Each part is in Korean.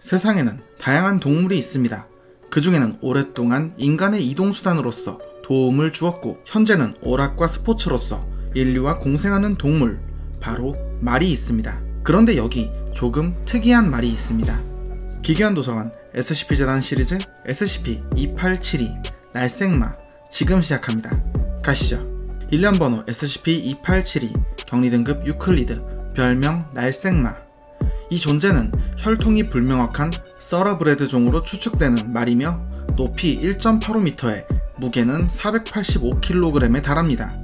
세상에는 다양한 동물이 있습니다. 그 중에는 오랫동안 인간의 이동수단으로서 도움을 주었고 현재는 오락과 스포츠로서 인류와 공생하는 동물, 바로 말이 있습니다. 그런데 여기 조금 특이한 말이 있습니다. 기괴한 도서관 SCP-재단 시리즈 SCP-2872 날생마 지금 시작합니다. 가시죠. 일련 번호 SCP-2872 격리등급 유클리드 별명 날생마. 이 존재는 혈통이 불명확한 서러브레드 종으로 추측되는 말이며 높이 1.85m에 무게는 485kg에 달합니다.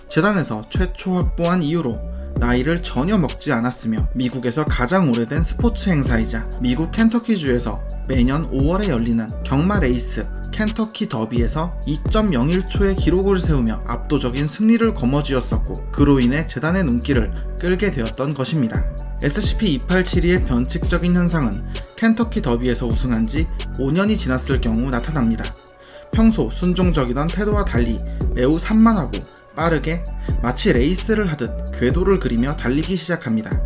재단에서 최초 확보한 이후로 나이를 전혀 먹지 않았으며 미국에서 가장 오래된 스포츠 행사이자 미국 켄터키주에서 매년 5월에 열리는 경마 레이스 켄터키 더비에서 2.01초의 기록을 세우며 압도적인 승리를 거머쥐었었고 그로 인해 재단의 눈길을 끌게 되었던 것입니다. SCP-2872의 변칙적인 현상은 켄터키 더비에서 우승한 지 5년이 지났을 경우 나타납니다. 평소 순종적이던 태도와 달리 매우 산만하고 빠르게 마치 레이스를 하듯 궤도를 그리며 달리기 시작합니다.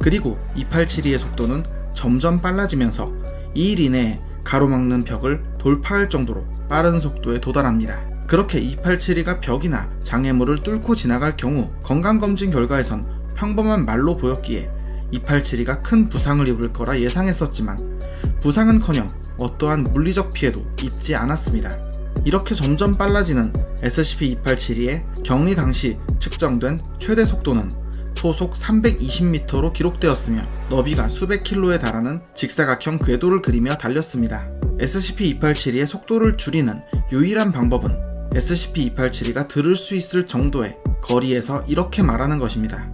그리고 2872의 속도는 점점 빨라지면서 2일 이내에 가로막는 벽을 돌파할 정도로 빠른 속도에 도달합니다. 그렇게 2872가 벽이나 장애물을 뚫고 지나갈 경우 건강검진 결과에선 평범한 말로 보였기에 2872가 큰 부상을 입을 거라 예상했었지만 부상은커녕 어떠한 물리적 피해도 입지 않았습니다. 이렇게 점점 빨라지는 SCP-2872의 격리 당시 측정된 최대 속도는 초속 320m로 기록되었으며 너비가 수백 킬로에 달하는 직사각형 궤도를 그리며 달렸습니다. SCP-2872의 속도를 줄이는 유일한 방법은 SCP-2872가 들을 수 있을 정도의 거리에서 이렇게 말하는 것입니다.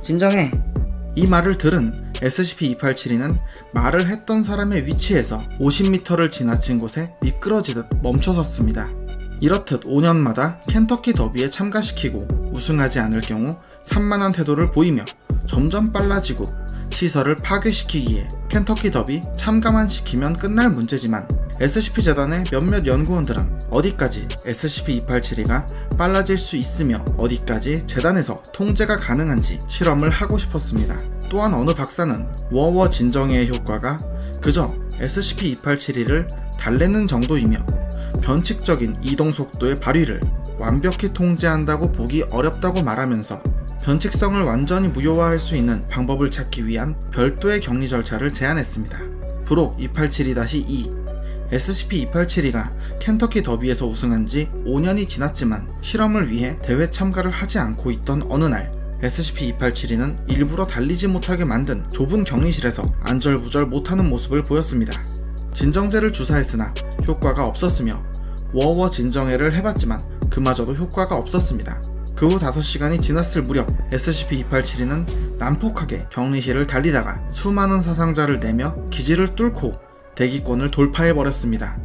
진정해. 이 말을 들은 SCP-2872는 말을 했던 사람의 위치에서 50m를 지나친 곳에 미끄러지듯 멈춰섰습니다. 이렇듯 5년마다 켄터키 더비에 참가시키고 우승하지 않을 경우 산만한 태도를 보이며 점점 빨라지고 시설을 파괴시키기에 켄터키 더비 참가만 시키면 끝날 문제지만 SCP-재단의 몇몇 연구원들은 어디까지 SCP-2872가 빨라질 수 있으며 어디까지 재단에서 통제가 가능한지 실험을 하고 싶었습니다. 또한 어느 박사는 워워 진정해의 효과가 그저 SCP-2872를 달래는 정도이며 변칙적인 이동 속도의 발휘를 완벽히 통제한다고 보기 어렵다고 말하면서 변칙성을 완전히 무효화할 수 있는 방법을 찾기 위한 별도의 격리 절차를 제안했습니다. 부록 2872-2 SCP-2872가 켄터키 더비에서 우승한 지 5년이 지났지만 실험을 위해 대회 참가를 하지 않고 있던 어느 날 SCP-2872는 일부러 달리지 못하게 만든 좁은 격리실에서 안절부절 못하는 모습을 보였습니다. 진정제를 주사했으나 효과가 없었으며 워워 진정해를 해봤지만 그마저도 효과가 없었습니다. 그 후 5시간이 지났을 무렵 SCP-2872는 난폭하게 격리실을 달리다가 수많은 사상자를 내며 기지를 뚫고 대기권을 돌파해버렸습니다.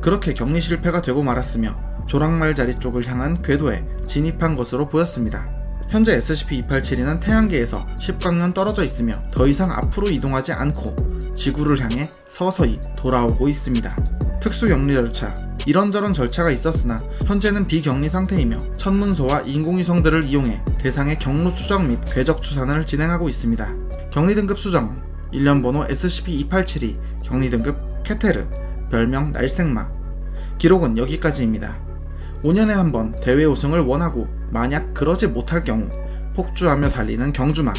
그렇게 격리 실패가 되고 말았으며 조랑말 자리 쪽을 향한 궤도에 진입한 것으로 보였습니다. 현재 SCP-2872는 태양계에서 10광년 떨어져 있으며 더 이상 앞으로 이동하지 않고 지구를 향해 서서히 돌아오고 있습니다. 특수 격리 절차, 이런저런 절차가 있었으나 현재는 비격리 상태이며 천문소와 인공위성들을 이용해 대상의 경로 추적 및 궤적 추산을 진행하고 있습니다. 격리 등급 수정, 일련 번호 SCP-2872 격리 등급 케테르 별명 날생마. 기록은 여기까지입니다. 5년에 한 번 대회 우승을 원하고 만약 그러지 못할 경우 폭주하며 달리는 경주마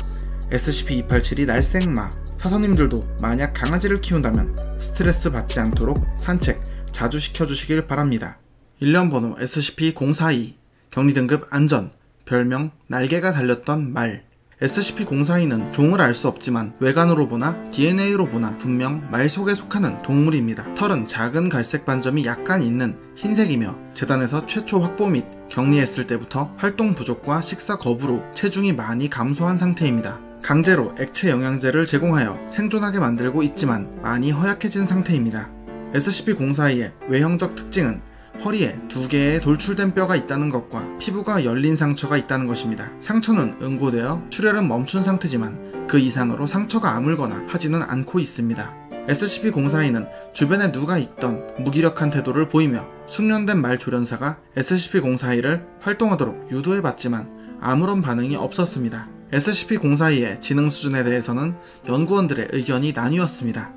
SCP-2872 날생마. 사서님들도 만약 강아지를 키운다면 스트레스 받지 않도록 산책 자주 시켜주시길 바랍니다. 일련 번호 SCP-042 격리 등급 안전 별명 날개가 달렸던 말. SCP-042는 종을 알 수 없지만 외관으로 보나 DNA로 보나 분명 말 속에 속하는 동물입니다. 털은 작은 갈색 반점이 약간 있는 흰색이며 재단에서 최초 확보 및 격리했을 때부터 활동 부족과 식사 거부로 체중이 많이 감소한 상태입니다. 강제로 액체 영양제를 제공하여 생존하게 만들고 있지만 많이 허약해진 상태입니다. SCP-042의 외형적 특징은 허리에 2개의 돌출된 뼈가 있다는 것과 피부가 열린 상처가 있다는 것입니다. 상처는 응고되어 출혈은 멈춘 상태지만 그 이상으로 상처가 아물거나 하지는 않고 있습니다. SCP-042는 주변에 누가 있던 무기력한 태도를 보이며 숙련된 말 조련사가 SCP-042를 활동하도록 유도해봤지만 아무런 반응이 없었습니다. SCP-0422의 지능 수준에 대해서는 연구원들의 의견이 나뉘었습니다.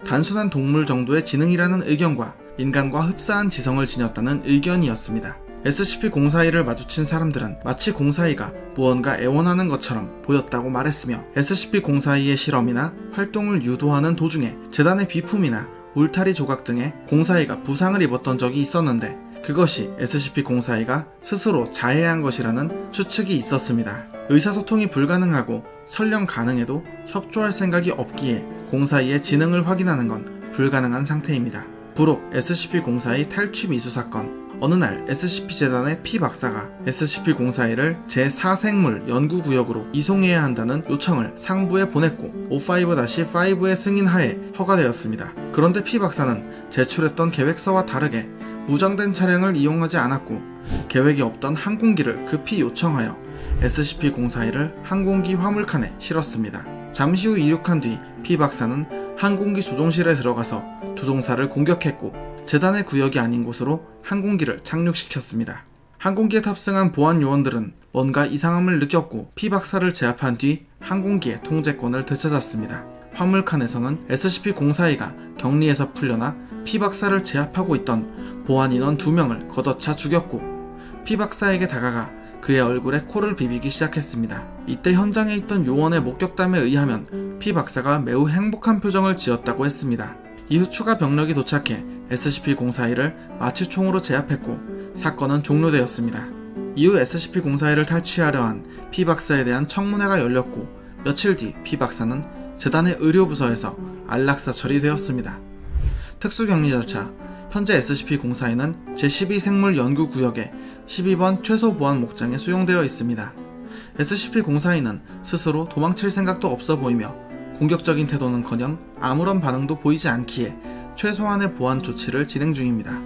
단순한 동물 정도의 지능이라는 의견과 인간과 흡사한 지성을 지녔다는 의견이었습니다. SCP-0422를 마주친 사람들은 마치 0422가 무언가 애원하는 것처럼 보였다고 말했으며, SCP-0422의 실험이나 활동을 유도하는 도중에 재단의 비품이나 울타리 조각 등에 0422가 부상을 입었던 적이 있었는데, 그것이 SCP-0422가 스스로 자해한 것이라는 추측이 있었습니다. 의사소통이 불가능하고 설령 가능해도 협조할 생각이 없기에 0422의 지능을 확인하는 건 불가능한 상태입니다. 부록 SCP-0422 탈취 미수 사건. 어느 날 SCP-재단의 P 박사가 SCP-0422를 제4생물 연구구역으로 이송해야 한다는 요청을 상부에 보냈고 55-5의 승인하에 허가되었습니다. 그런데 P 박사는 제출했던 계획서와 다르게 무장된 차량을 이용하지 않았고, 계획이 없던 항공기를 급히 요청하여 SCP-0422를 항공기 화물칸에 실었습니다. 잠시 후 이륙한 뒤 P 박사는 항공기 조종실에 들어가서 조종사를 공격했고, 재단의 구역이 아닌 곳으로 항공기를 착륙시켰습니다. 항공기에 탑승한 보안 요원들은 뭔가 이상함을 느꼈고 P 박사를 제압한 뒤 항공기의 통제권을 되찾았습니다. 화물칸에서는 SCP-0422가 격리에서 풀려나 P 박사를 제압하고 있던 보안 인원 2명을 걷어차 죽였고, P 박사에게 다가가 그의 얼굴에 코를 비비기 시작했습니다. 이때 현장에 있던 요원의 목격담에 의하면 P 박사가 매우 행복한 표정을 지었다고 했습니다. 이후 추가 병력이 도착해 SCP-0422를 마취총으로 제압했고 사건은 종료되었습니다. 이후 SCP-0422를 탈취하려 한 P 박사에 대한 청문회가 열렸고, 며칠 뒤 P 박사는 재단의 의료부서에서 안락사 처리되었습니다. 특수격리 절차. 현재 SCP-0422는 제12생물 연구구역의 12번 최소보안 목장에 수용되어 있습니다. SCP-0422는 스스로 도망칠 생각도 없어 보이며 공격적인 태도는커녕 아무런 반응도 보이지 않기에 최소한의 보안 조치를 진행 중입니다.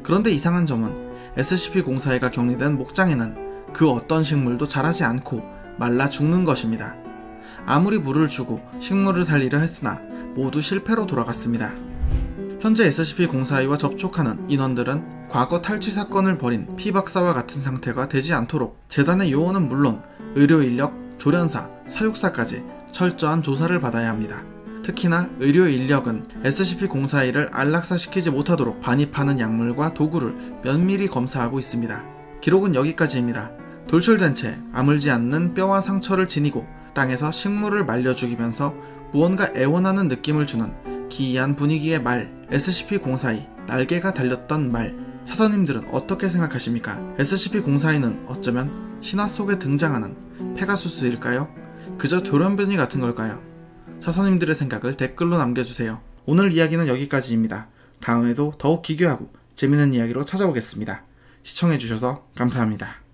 그런데 이상한 점은 SCP-0422가 격리된 목장에는 그 어떤 식물도 자라지 않고 말라 죽는 것입니다. 아무리 물을 주고 식물을 살리려 했으나 모두 실패로 돌아갔습니다. 현재 SCP-0422와 접촉하는 인원들은 과거 탈취 사건을 벌인 P 박사와 같은 상태가 되지 않도록 재단의 요원은 물론 의료인력, 조련사, 사육사까지 철저한 조사를 받아야 합니다. 특히나 의료인력은 SCP-0422를 안락사시키지 못하도록 반입하는 약물과 도구를 면밀히 검사하고 있습니다. 기록은 여기까지입니다. 돌출된 채 아물지 않는 뼈와 상처를 지니고 땅에서 식물을 말려 죽이면서 무언가 애원하는 느낌을 주는 기이한 분위기의 말, SCP-0422, 날개가 달렸던 말. 사서님들은 어떻게 생각하십니까? SCP-0422는 어쩌면 신화 속에 등장하는 페가수스일까요? 그저 돌연변이 같은 걸까요? 사서님들의 생각을 댓글로 남겨주세요. 오늘 이야기는 여기까지입니다. 다음에도 더욱 기괴하고 재밌는 이야기로 찾아오겠습니다. 시청해주셔서 감사합니다.